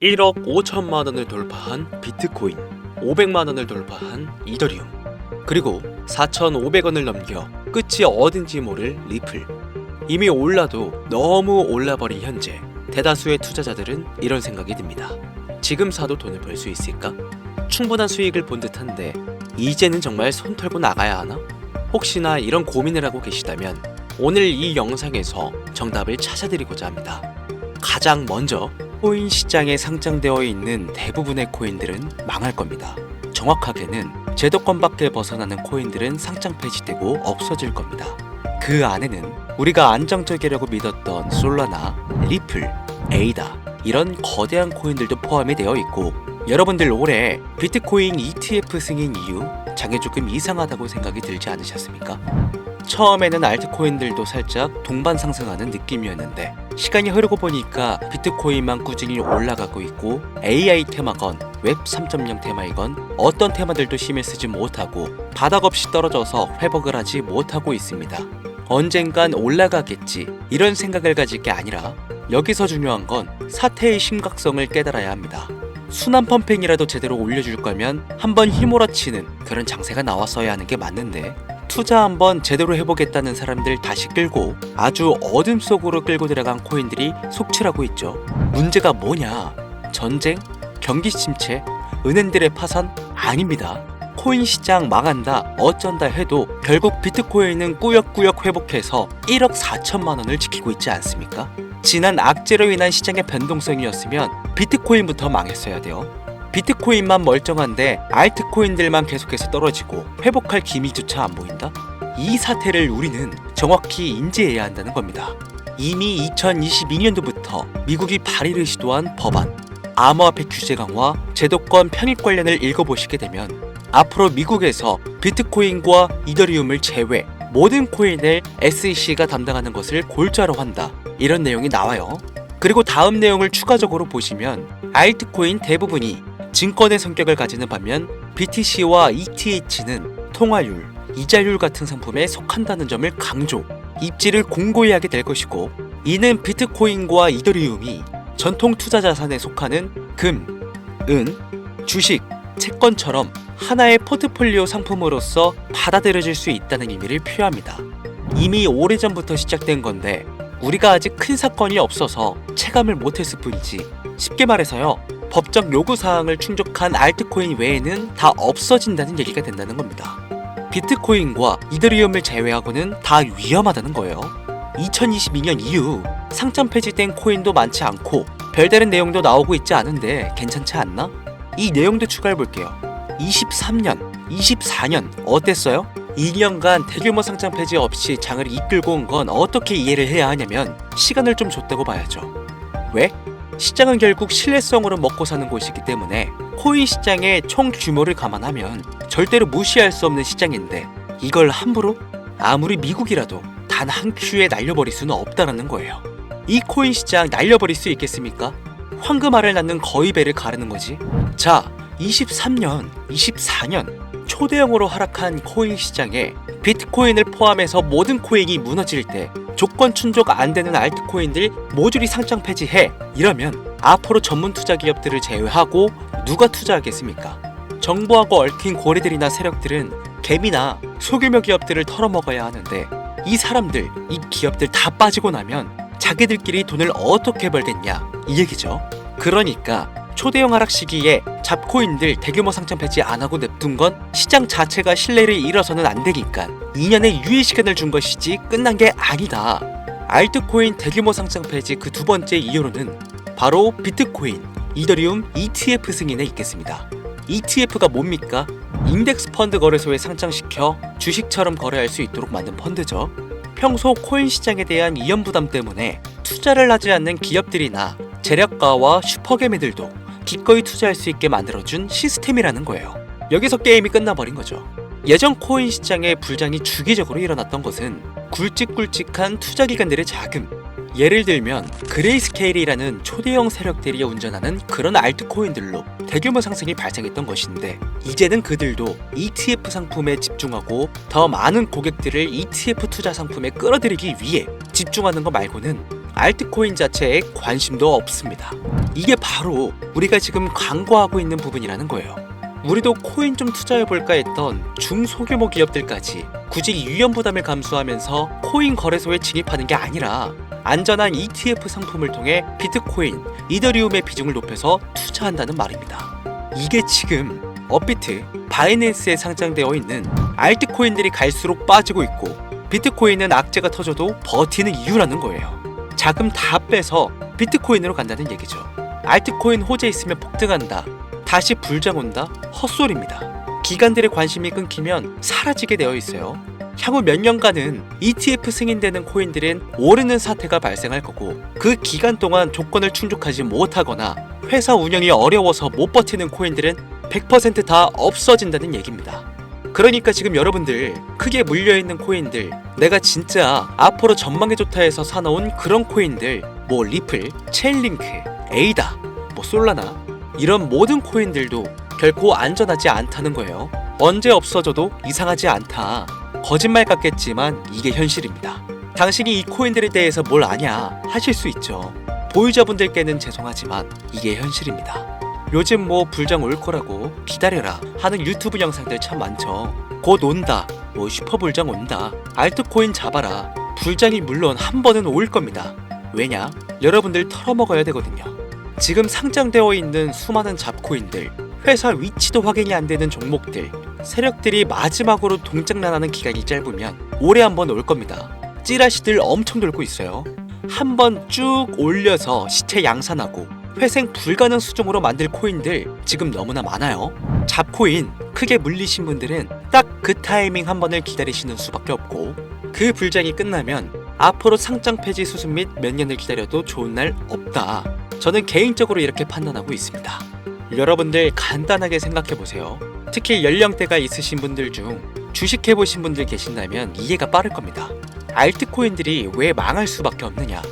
1억 5천만 원을 돌파한 비트코인, 500만 원을 돌파한 이더리움, 그리고 4,500원을 넘겨 끝이 어딘지 모를 리플. 이미 올라도 너무 올라버린 현재, 대다수의 투자자들은 이런 생각이 듭니다. 지금 사도 돈을 벌 수 있을까? 충분한 수익을 본 듯한데 이제는 정말 손 털고 나가야 하나? 혹시나 이런 고민을 하고 계시다면 오늘 이 영상에서 정답을 찾아드리고자 합니다. 가장 먼저 코인 시장에 상장되어 있는 대부분의 코인들은 망할 겁니다. 정확하게는 제도권밖에 벗어나는 코인들은 상장 폐지되고 없어질 겁니다. 그 안에는 우리가 안정적이라고 믿었던 솔라나, 리플, 에이다 이런 거대한 코인들도 포함이 되어 있고, 여러분들 올해 비트코인 ETF 승인 이후 장이 조금 이상하다고 생각이 들지 않으셨습니까? 처음에는 알트코인들도 살짝 동반 상승하는 느낌이었는데 시간이 흐르고 보니까 비트코인만 꾸준히 올라가고 있고, AI 테마건 웹 3.0 테마이건 어떤 테마들도 힘을 쓰지 못하고 바닥 없이 떨어져서 회복을 하지 못하고 있습니다. 언젠간 올라가겠지 이런 생각을 가질 게 아니라 여기서 중요한 건 사태의 심각성을 깨달아야 합니다. 순환 펌핑이라도 제대로 올려줄 거면 한번 휘몰아치는 그런 장세가 나왔어야 하는 게 맞는데, 투자 한번 제대로 해보겠다는 사람들 다시 끌고 아주 어둠 속으로 끌고 들어간 코인들이 속출하고 있죠. 문제가 뭐냐? 전쟁? 경기 침체? 은행들의 파산? 아닙니다. 코인 시장 망한다, 어쩐다 해도 결국 비트코인은 꾸역꾸역 회복해서 1억 4천만 원을 지키고 있지 않습니까? 지난 악재로 인한 시장의 변동성이었으면 비트코인부터 망했어야 돼요. 비트코인만 멀쩡한데 알트코인들만 계속해서 떨어지고 회복할 기미조차 안 보인다? 이 사태를 우리는 정확히 인지해야 한다는 겁니다. 이미 2022년도부터 미국이 발의를 시도한 법안, 암호화폐 규제 강화, 제도권 편입 관련을 읽어보시게 되면 앞으로 미국에서 비트코인과 이더리움을 제외 모든 코인을 SEC가 담당하는 것을 골자로 한다, 이런 내용이 나와요. 그리고 다음 내용을 추가적으로 보시면 알트코인 대부분이 증권의 성격을 가지는 반면 BTC와 ETH는 통화율, 이자율 같은 상품에 속한다는 점을 강조, 입지를 공고히 하게 될 것이고, 이는 비트코인과 이더리움이 전통 투자 자산에 속하는 금, 은, 주식, 채권처럼 하나의 포트폴리오 상품으로서 받아들여질 수 있다는 의미를 표합니다. 이미 오래전부터 시작된 건데 우리가 아직 큰 사건이 없어서 체감을 못했을 뿐이지, 쉽게 말해서요, 법적 요구사항을 충족한 알트코인 외에는 다 없어진다는 얘기가 된다는 겁니다. 비트코인과 이더리움을 제외하고는 다 위험하다는 거예요. 2022년 이후 상장 폐지된 코인도 많지 않고 별다른 내용도 나오고 있지 않은데 괜찮지 않나? 이 내용도 추가해볼게요. 23년, 24년 어땠어요? 2년간 대규모 상장 폐지 없이 장을 이끌고 온 건 어떻게 이해를 해야 하냐면 시간을 좀 줬다고 봐야죠. 왜? 시장은 결국 신뢰성으로 먹고 사는 곳이기 때문에 코인 시장의 총 규모를 감안하면 절대로 무시할 수 없는 시장인데 이걸 함부로? 아무리 미국이라도 단 한 큐에 날려버릴 수는 없다는 거예요. 이 코인 시장 날려버릴 수 있겠습니까? 황금알을 낳는 거위배를 가르는 거지. 자, 23년, 24년 초대형으로 하락한 코인 시장에 비트코인을 포함해서 모든 코인이 무너질 때 조건 충족 안 되는 알트코인들 모조리 상장 폐지해, 이러면 앞으로 전문 투자 기업들을 제외하고 누가 투자하겠습니까? 정부하고 얽힌 고래들이나 세력들은 개미나 소규모 기업들을 털어먹어야 하는데 이 사람들, 이 기업들 다 빠지고 나면 자기들끼리 돈을 어떻게 벌겠냐, 이 얘기죠. 그러니까 초대형 하락 시기에 잡코인들 대규모 상장 폐지 안 하고 냅둔 건 시장 자체가 신뢰를 잃어서는 안 되니까 2년의 유예 시간을 준 것이지 끝난 게 아니다. 알트코인 대규모 상장 폐지 그 두 번째 이유로는 바로 비트코인, 이더리움 ETF 승인에 있겠습니다. ETF가 뭡니까? 인덱스 펀드 거래소에 상장시켜 주식처럼 거래할 수 있도록 만든 펀드죠. 평소 코인 시장에 대한 위험 부담 때문에 투자를 하지 않는 기업들이나 재력가와 슈퍼개미들도 기꺼이 투자할 수 있게 만들어준 시스템이라는 거예요. 여기서 게임이 끝나버린 거죠. 예전 코인 시장의 불장이 주기적으로 일어났던 것은 굵직굵직한 투자기관들의 자금, 예를 들면 그레이스케일이라는 초대형 세력들이 운전하는 그런 알트코인들로 대규모 상승이 발생했던 것인데, 이제는 그들도 ETF 상품에 집중하고 더 많은 고객들을 ETF 투자 상품에 끌어들이기 위해 집중하는 것 말고는 알트코인 자체에 관심도 없습니다. 이게 바로 우리가 지금 광고하고 있는 부분이라는 거예요. 우리도 코인 좀 투자해볼까 했던 중소규모 기업들까지 굳이 위험 부담을 감수하면서 코인 거래소에 진입하는 게 아니라 안전한 ETF 상품을 통해 비트코인, 이더리움의 비중을 높여서 투자한다는 말입니다. 이게 지금 업비트, 바이낸스에 상장되어 있는 알트코인들이 갈수록 빠지고 있고 비트코인은 악재가 터져도 버티는 이유라는 거예요. 자금 다 빼서 비트코인으로 간다는 얘기죠. 알트코인 호재 있으면 폭등한다. 다시 불장 온다? 헛소리입니다. 기관들의 관심이 끊기면 사라지게 되어 있어요. 향후 몇 년간은 ETF 승인되는 코인들은 오르는 사태가 발생할 거고 그 기간 동안 조건을 충족하지 못하거나 회사 운영이 어려워서 못 버티는 코인들은 100%다 없어진다는 얘기입니다. 그러니까 지금 여러분들 크게 물려있는 코인들, 내가 진짜 앞으로 전망이 좋다 해서 사놓은 그런 코인들, 뭐 리플, 체인링크, 에이다, 뭐 솔라나 이런 모든 코인들도 결코 안전하지 않다는 거예요. 언제 없어져도 이상하지 않다. 거짓말 같겠지만 이게 현실입니다. 당신이 이 코인들에 대해서 뭘 아냐 하실 수 있죠. 보유자분들께는 죄송하지만 이게 현실입니다. 요즘 뭐 불장 올 거라고 기다려라 하는 유튜브 영상들 참 많죠. 곧 온다, 뭐 슈퍼불장 온다, 알트코인 잡아라. 불장이 물론 한 번은 올 겁니다. 왜냐? 여러분들 털어먹어야 되거든요. 지금 상장되어 있는 수많은 잡코인들, 회사 위치도 확인이 안 되는 종목들, 세력들이 마지막으로 동작난하는 기간이 짧으면 올해 한 번 올 겁니다. 찌라시들 엄청 돌고 있어요. 한 번 쭉 올려서 시체 양산하고 회생 불가능 수준으로 만들 코인들 지금 너무나 많아요. 잡코인 크게 물리신 분들은 딱 그 타이밍 한 번을 기다리시는 수밖에 없고 그 불장이 끝나면 앞으로 상장 폐지 수습 및 몇 년을 기다려도 좋은 날 없다. 저는 개인적으로 이렇게 판단하고 있습니다. 여러분들 간단하게 생각해보세요. 특히 연령대가 있으신 분들 중 주식해보신 분들 계신다면 이해가 빠를 겁니다. 알트코인들이 왜 망할 수밖에 없느냐?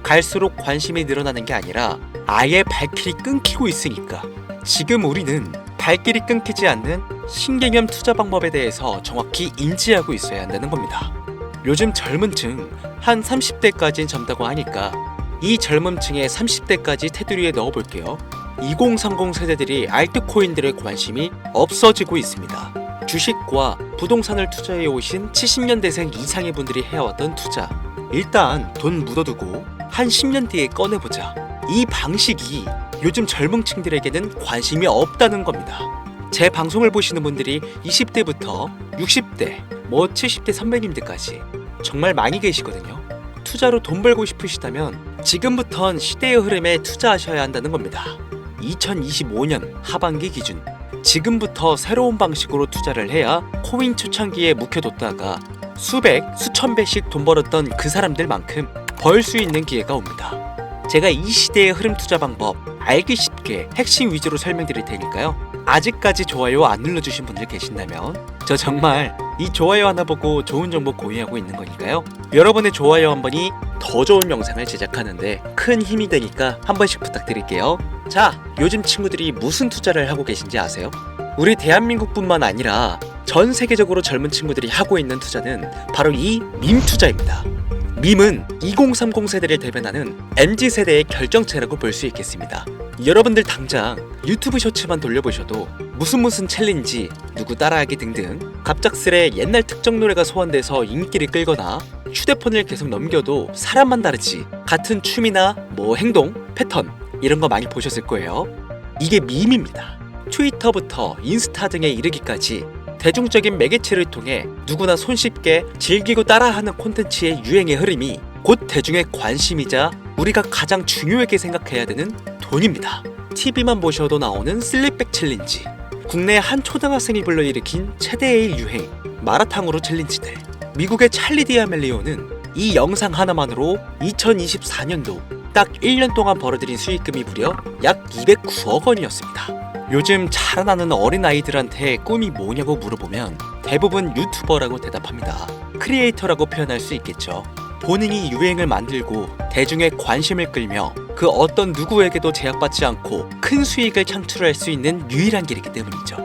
갈수록 관심이 늘어나는 게 아니라 아예 발길이 끊기고 있으니까. 지금 우리는 발길이 끊기지 않는 신개념 투자 방법에 대해서 정확히 인지하고 있어야 한다는 겁니다. 요즘 젊은 층 한 30대까지는 젊다고 하니까 이 젊은 층의 30대까지 테두리에 넣어볼게요. 2030 세대들이 알트코인들의 관심이 없어지고 있습니다. 주식과 부동산을 투자해 오신 70년대생 이상의 분들이 해왔던 투자, 일단 돈 묻어두고 한 10년 뒤에 꺼내보자. 이 방식이 요즘 젊은 층들에게는 관심이 없다는 겁니다. 제 방송을 보시는 분들이 20대부터 60대, 뭐 70대 선배님들까지 정말 많이 계시거든요. 투자로 돈 벌고 싶으시다면 지금부턴 시대의 흐름에 투자하셔야 한다는 겁니다. 2025년 하반기 기준 지금부터 새로운 방식으로 투자를 해야 코인 초창기에 묵혀뒀다가 수백, 수천 배씩 돈 벌었던 그 사람들만큼 벌 수 있는 기회가 옵니다. 제가 이 시대의 흐름 투자 방법 알기 쉽게 핵심 위주로 설명드릴 테니까요. 아직까지 좋아요 안 눌러주신 분들 계신다면 저 정말 이 좋아요 하나 보고 좋은 정보 공유하고 있는 거니까요. 여러분의 좋아요 한 번이 더 좋은 영상을 제작하는데 큰 힘이 되니까 한 번씩 부탁드릴게요. 자, 요즘 친구들이 무슨 투자를 하고 계신지 아세요? 우리 대한민국뿐만 아니라 전 세계적으로 젊은 친구들이 하고 있는 투자는 바로 이 밈 투자입니다. 밈은 2030 세대를 대변하는 MZ세대의 결정체라고 볼 수 있겠습니다. 여러분들 당장 유튜브 쇼츠만 돌려보셔도 무슨 챌린지, 누구 따라하기 등등 갑작스레 옛날 특정 노래가 소환돼서 인기를 끌거나 휴대폰을 계속 넘겨도 사람만 다르지 같은 춤이나 뭐 행동, 패턴 이런 거 많이 보셨을 거예요. 이게 밈입니다. 트위터부터 인스타 등에 이르기까지 대중적인 매개체를 통해 누구나 손쉽게 즐기고 따라하는 콘텐츠의 유행의 흐름이 곧 대중의 관심이자 우리가 가장 중요하게 생각해야 되는 돈입니다. TV만 보셔도 나오는 슬립백 챌린지, 국내 한 초등학생이 불러일으킨 최대의 유행, 마라탕으로 챌린지들, 미국의 찰리 디아멜리오는 이 영상 하나만으로 2024년도 딱 1년 동안 벌어들인 수익금이 무려 약 209억 원이었습니다. 요즘 자라나는 어린아이들한테 꿈이 뭐냐고 물어보면 대부분 유튜버라고 대답합니다. 크리에이터라고 표현할 수 있겠죠. 본인이 유행을 만들고 대중의 관심을 끌며 그 어떤 누구에게도 제약받지 않고 큰 수익을 창출할 수 있는 유일한 길이기 때문이죠.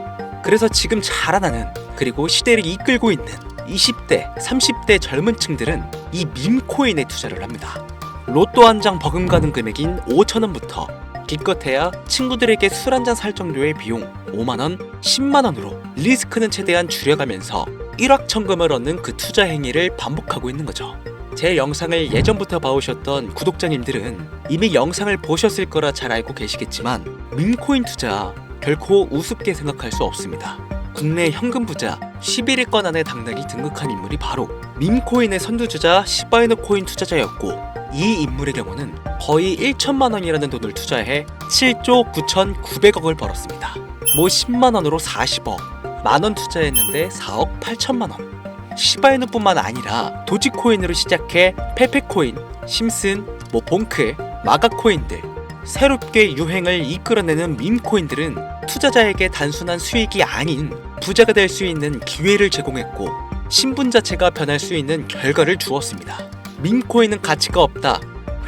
그래서 지금 자라나는 그리고 시대를 이끌고 있는 20대, 30대 젊은 층들은 이 밈코인에 투자를 합니다. 로또 한 장 버금가는 금액인 5,000원부터 기껏해야 친구들에게 술 한 잔 살 정도의 비용 5만원, 10만원으로 리스크는 최대한 줄여가면서 일확천금을 얻는 그 투자 행위를 반복하고 있는 거죠. 제 영상을 예전부터 봐오셨던 구독자님들은 이미 영상을 보셨을 거라 잘 알고 계시겠지만 밈코인 투자 결코 우습게 생각할 수 없습니다. 국내 현금 부자 11위권 안에 당당히 등극한 인물이 바로 밈코인의 선두주자 시바이누 코인 투자자였고, 이 인물의 경우는 거의 1천만 원이라는 돈을 투자해 7조 9,900억을 벌었습니다. 뭐 10만 원으로 40억, 만원 투자했는데 4억 8천만 원. 시바이누뿐만 아니라 도지코인으로 시작해 페페코인, 심슨, 봉크, 마가코인들, 새롭게 유행을 이끌어내는 밈코인들은 투자자에게 단순한 수익이 아닌 부자가 될 수 있는 기회를 제공했고, 신분 자체가 변할 수 있는 결과를 주었습니다. 밈코인은 가치가 없다,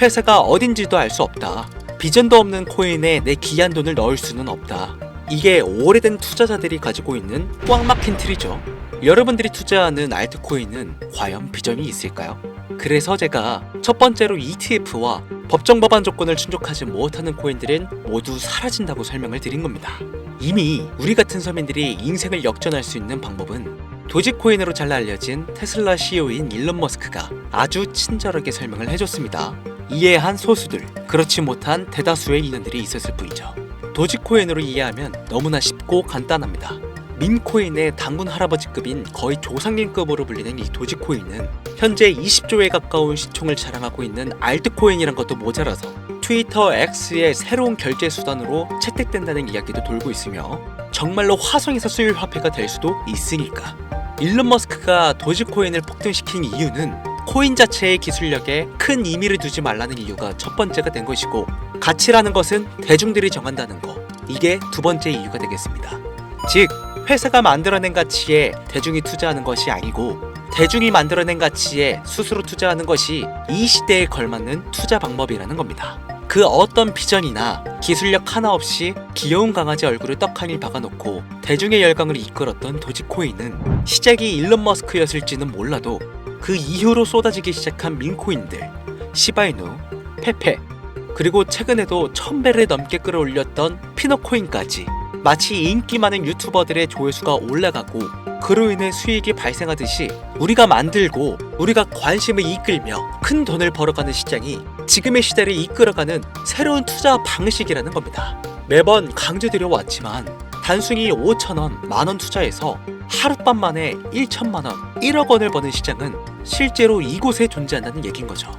회사가 어딘지도 알 수 없다, 비전도 없는 코인에 내 귀한 돈을 넣을 수는 없다, 이게 오래된 투자자들이 가지고 있는 꽉 막힌 틀이죠. 여러분들이 투자하는 알트코인은 과연 비전이 있을까요? 그래서 제가 첫 번째로 ETF와 법정 법안 조건을 충족하지 못하는 코인들은 모두 사라진다고 설명을 드린 겁니다. 이미 우리 같은 서민들이 인생을 역전할 수 있는 방법은 도지코인으로 잘 알려진 테슬라 CEO인 일론 머스크가 아주 친절하게 설명을 해줬습니다. 이해한 소수들, 그렇지 못한 대다수의 인원들이 있었을 뿐이죠. 도지코인으로 이해하면 너무나 쉽고 간단합니다. 밈코인의 당군 할아버지급인 거의 조상님급으로 불리는 이 도지코인은 현재 20조에 가까운 시총을 자랑하고 있는 알트코인이란 것도 모자라서 트위터 X의 새로운 결제 수단으로 채택된다는 이야기도 돌고 있으며, 정말로 화성에서 수일 화폐가 될 수도 있으니까. 일론 머스크가 도지코인을 폭등시킨 이유는 코인 자체의 기술력에 큰 의미를 두지 말라는 이유가 첫 번째가 된 것이고, 가치라는 것은 대중들이 정한다는 거, 이게 두 번째 이유가 되겠습니다. 즉, 회사가 만들어낸 가치에 대중이 투자하는 것이 아니고 대중이 만들어낸 가치에 스스로 투자하는 것이 이 시대에 걸맞는 투자 방법이라는 겁니다. 그 어떤 비전이나 기술력 하나 없이 귀여운 강아지 얼굴을 떡하니 박아놓고 대중의 열광을 이끌었던 도지코인은 시작이 일론 머스크였을지는 몰라도 그 이후로 쏟아지기 시작한 밈코인들, 시바이누, 페페, 그리고 최근에도 1000배를 넘게 끌어올렸던 피노코인까지 마치 인기 많은 유튜버들의 조회수가 올라가고 그로 인해 수익이 발생하듯이 우리가 만들고 우리가 관심을 이끌며 큰 돈을 벌어가는 시장이 지금의 시대를 이끌어가는 새로운 투자 방식이라는 겁니다. 매번 강조드려 왔지만 단순히 5,000원, 만원 투자해서 하룻밤 만에 1천만원, 1억 원을 버는 시장은 실제로 이곳에 존재한다는 얘기인 거죠.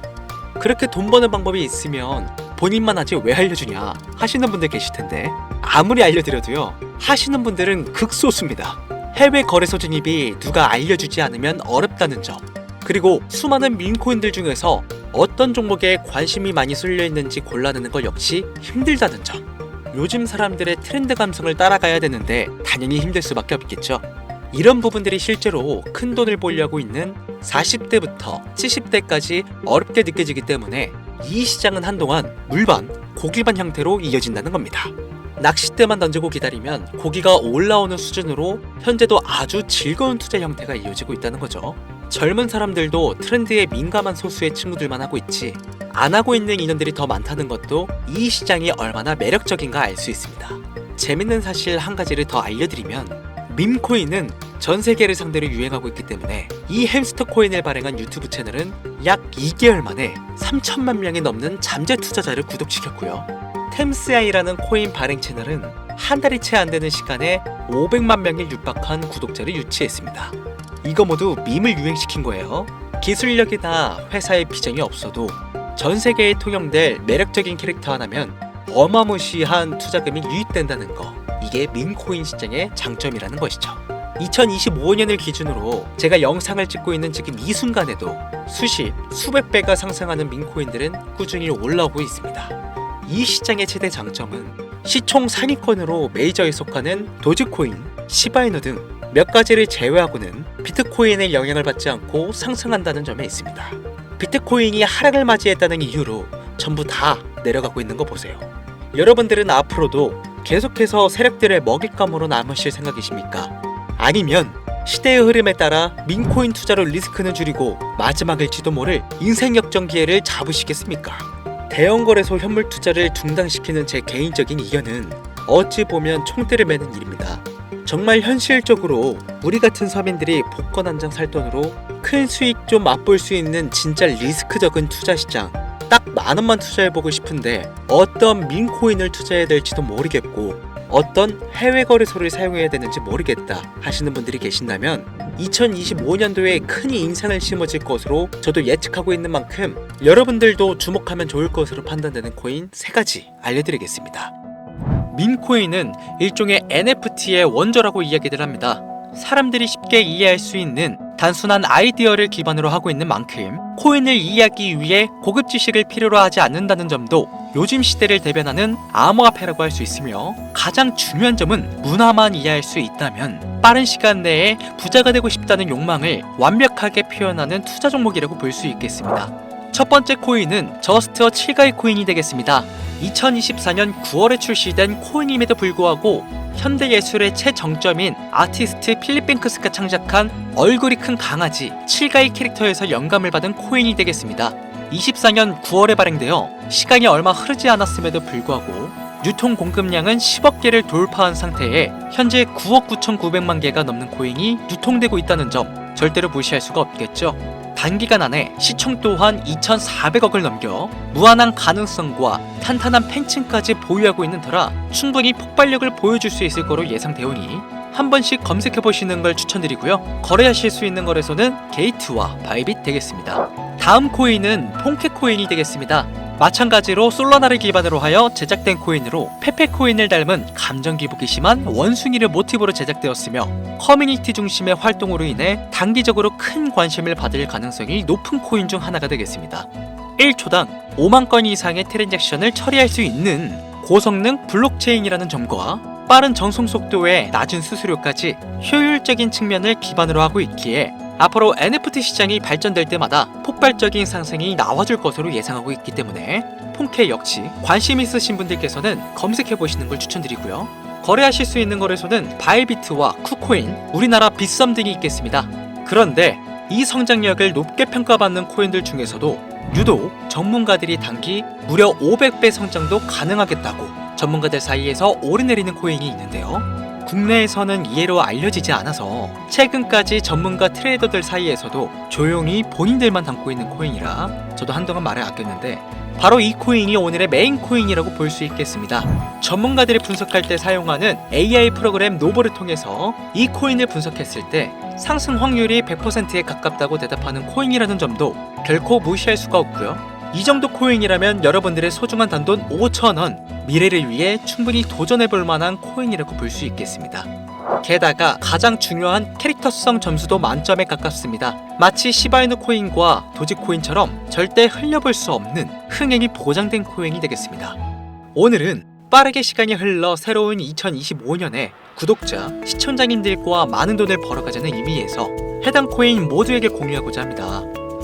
그렇게 돈 버는 방법이 있으면 본인만 하지 왜 알려주냐 하시는 분들 계실 텐데, 아무리 알려드려도요, 하시는 분들은 극소수입니다. 해외 거래소 진입이 누가 알려주지 않으면 어렵다는 점, 그리고 수많은 밈코인들 중에서 어떤 종목에 관심이 많이 쏠려 있는지 골라내는 것 역시 힘들다는 점. 요즘 사람들의 트렌드 감성을 따라가야 되는데 당연히 힘들 수밖에 없겠죠. 이런 부분들이 실제로 큰 돈을 벌려고 있는 40대부터 70대까지 어렵게 느껴지기 때문에 이 시장은 한동안 물반, 고기반 형태로 이어진다는 겁니다. 낚싯대만 던지고 기다리면 고기가 올라오는 수준으로 현재도 아주 즐거운 투자 형태가 이어지고 있다는 거죠. 젊은 사람들도 트렌드에 민감한 소수의 친구들만 하고 있지 안 하고 있는 인원들이 더 많다는 것도 이 시장이 얼마나 매력적인가 알 수 있습니다. 재밌는 사실 한 가지를 더 알려드리면, 밈코인은 전 세계를 상대로 유행하고 있기 때문에 이 햄스터 코인을 발행한 유튜브 채널은 약 2개월 만에 3천만 명이 넘는 잠재 투자자를 구독시켰고요. 템스아이라는 코인 발행 채널은 한 달이 채 안 되는 시간에 500만 명에 육박한 구독자를 유치했습니다. 이거 모두 밈을 유행시킨 거예요. 기술력이나 회사의 비전이 없어도 전 세계에 통용될 매력적인 캐릭터 하나면 어마무시한 투자금이 유입된다는 거, 이게 밈코인 시장의 장점이라는 것이죠. 2025년을 기준으로 제가 영상을 찍고 있는 지금 이 순간에도 수십, 수백 배가 상승하는 밈코인들은 꾸준히 올라오고 있습니다. 이 시장의 최대 장점은 시총 상위권으로 메이저에 속하는 도지코인, 시바이누 등 몇 가지를 제외하고는 비트코인의 영향을 받지 않고 상승한다는 점에 있습니다. 비트코인이 하락을 맞이했다는 이유로 전부 다 내려가고 있는 거 보세요. 여러분들은 앞으로도 계속해서 세력들의 먹잇감으로 남으실 생각이십니까? 아니면 시대의 흐름에 따라 민코인 투자로 리스크는 줄이고 마지막일지도 모를 인생 역전 기회를 잡으시겠습니까? 대형 거래소 현물 투자를 중단시키는 제 개인적인 의견은 어찌 보면 총대를 매는 일입니다. 정말 현실적으로 우리 같은 서민들이 복권 한 장 살 돈으로 큰 수익 좀 맛볼 수 있는 진짜 리스크 적은 투자 시장, 딱 10,000원만 투자해보고 싶은데 어떤 민코인을 투자해야 될지도 모르겠고 어떤 해외 거래소를 사용해야 되는지 모르겠다 하시는 분들이 계신다면 2025년도에 큰 인상을 심어질 것으로 저도 예측하고 있는 만큼 여러분들도 주목하면 좋을 것으로 판단되는 코인 3가지 알려드리겠습니다. 민코인은 일종의 NFT의 원조라고 이야기들 합니다. 사람들이 쉽게 이해할 수 있는 단순한 아이디어를 기반으로 하고 있는 만큼 코인을 이해하기 위해 고급 지식을 필요로 하지 않는다는 점도 요즘 시대를 대변하는 암호화폐라고 할 수 있으며, 가장 중요한 점은 문화만 이해할 수 있다면 빠른 시간 내에 부자가 되고 싶다는 욕망을 완벽하게 표현하는 투자 종목이라고 볼 수 있겠습니다. 첫 번째 코인은 저스트 칠가이 코인이 되겠습니다. 2024년 9월에 출시된 코인임에도 불구하고 현대예술의 최정점인 아티스트 필립 뱅크스가 창작한 얼굴이 큰 강아지 칠가이 캐릭터에서 영감을 받은 코인이 되겠습니다. 24년 9월에 발행되어 시간이 얼마 흐르지 않았음에도 불구하고 유통 공급량은 10억 개를 돌파한 상태에 현재 9억 9,900만 개가 넘는 코인이 유통되고 있다는 점 절대로 무시할 수가 없겠죠. 단기간 안에 시총 또한 2,400억을 넘겨 무한한 가능성과 탄탄한 팬층까지 보유하고 있는 터라 충분히 폭발력을 보여줄 수 있을 거로 예상되오니 한 번씩 검색해보시는 걸 추천드리고요. 거래하실 수 있는 거래소는 게이트와 바이빗 되겠습니다. 다음 코인은 폰케 코인이 되겠습니다. 마찬가지로 솔라나를 기반으로 하여 제작된 코인으로 페페 코인을 닮은 감정 기복이 심한 원숭이를 모티브로 제작되었으며 커뮤니티 중심의 활동으로 인해 단기적으로 큰 관심을 받을 가능성이 높은 코인 중 하나가 되겠습니다. 1초당 5만 건 이상의 트랜잭션을 처리할 수 있는 고성능 블록체인이라는 점과 빠른 전송 속도에 낮은 수수료까지 효율적인 측면을 기반으로 하고 있기에 앞으로 NFT 시장이 발전될 때마다 폭발적인 상승이 나와줄 것으로 예상하고 있기 때문에 폰케 역시 관심 있으신 분들께서는 검색해보시는 걸 추천드리고요. 거래하실 수 있는 거래소는 바이비트와 쿠코인, 우리나라 빗썸 등이 있겠습니다. 그런데 이 성장력을 높게 평가받는 코인들 중에서도 유독 전문가들이 단기 무려 500배 성장도 가능하겠다고 전문가들 사이에서 오르내리는 코인이 있는데요. 국내에서는 이해로 알려지지 않아서 최근까지 전문가 트레이더들 사이에서도 조용히 본인들만 담고 있는 코인이라 저도 한동안 말을 아꼈는데 바로 이 코인이 오늘의 메인 코인이라고 볼 수 있겠습니다. 전문가들이 분석할 때 사용하는 AI 프로그램 노보를 통해서 이 코인을 분석했을 때 상승 확률이 100%에 가깝다고 대답하는 코인이라는 점도 결코 무시할 수가 없고요. 이 정도 코인이라면 여러분들의 소중한 단돈 5,000원, 미래를 위해 충분히 도전해볼 만한 코인이라고 볼 수 있겠습니다. 게다가 가장 중요한 캐릭터성 점수도 만점에 가깝습니다. 마치 시바이누 코인과 도지코인처럼 절대 흘려볼 수 없는 흥행이 보장된 코인이 되겠습니다. 오늘은 빠르게 시간이 흘러 새로운 2025년에 구독자, 시청자님들과 많은 돈을 벌어가자는 의미에서 해당 코인 모두에게 공유하고자 합니다.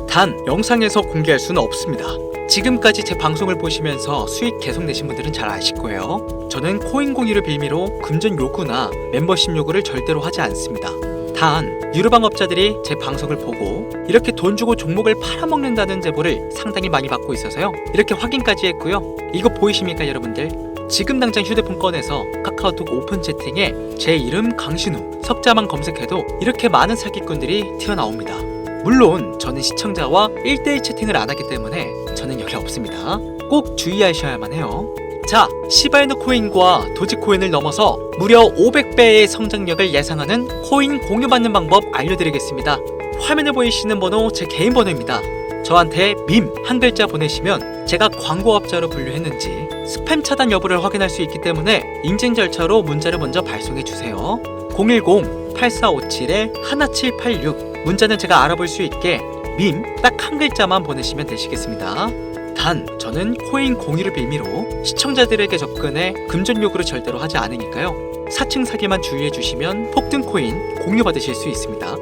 단 영상에서 공개할 수는 없습니다. 지금까지 제 방송을 보시면서 수익 계속 내신 분들은 잘 아실 거예요. 저는 코인 공유를 빌미로 금전 요구나 멤버십 요구를 절대로 하지 않습니다. 단 유료방업자들이 제 방송을 보고 이렇게 돈 주고 종목을 팔아먹는다는 제보를 상당히 많이 받고 있어서요. 이렇게 확인까지 했고요. 이거 보이십니까 여러분들? 지금 당장 휴대폰 꺼내서 카카오톡 오픈 채팅에 제 이름 강신우, 석자만 검색해도 이렇게 많은 사기꾼들이 튀어나옵니다. 물론 저는 시청자와 1대1 채팅을 안 하기 때문에 저는 여기 없습니다. 꼭 주의하셔야만 해요. 자, 시바이누 코인과 도지코인을 넘어서 무려 500배의 성장력을 예상하는 코인 공유받는 방법 알려드리겠습니다. 화면에 보이시는 번호 제 개인 번호입니다. 저한테 밈 한 글자 보내시면 제가 광고업자로 분류했는지 스팸 차단 여부를 확인할 수 있기 때문에 인증 절차로 문자를 먼저 발송해주세요. 010-8457-1786 문자는 제가 알아볼 수 있게 밈 딱 한 글자만 보내시면 되시겠습니다. 단 저는 코인 공유를 빌미로 시청자들에게 접근해 금전 요구를 절대로 하지 않으니까요. 사칭 사기만 주의해 주시면 폭등 코인 공유 받으실 수 있습니다.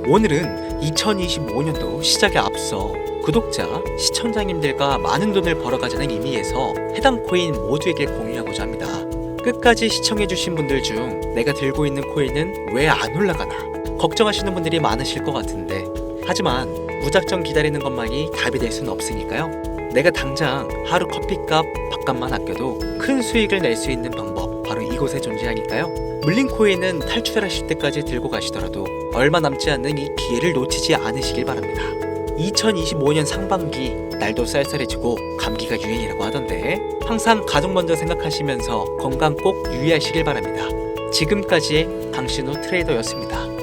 오늘은 2025년도 시작에 앞서 구독자, 시청자님들과 많은 돈을 벌어가자는 의미에서 해당 코인 모두에게 공유하고자 합니다. 끝까지 시청해주신 분들 중 내가 들고 있는 코인은 왜 안 올라가나 걱정하시는 분들이 많으실 것 같은데, 하지만 무작정 기다리는 것만이 답이 될 수는 없으니까요. 내가 당장 하루 커피값, 밥값만 아껴도 큰 수익을 낼 수 있는 방법, 바로 이곳에 존재하니까요. 물린코인은 탈출하실 때까지 들고 가시더라도 얼마 남지 않는 이 기회를 놓치지 않으시길 바랍니다. 2025년 상반기 날도 쌀쌀해지고 감기가 유행이라고 하던데, 항상 가족 먼저 생각하시면서 건강 꼭 유의하시길 바랍니다. 지금까지 강신우 트레이더였습니다.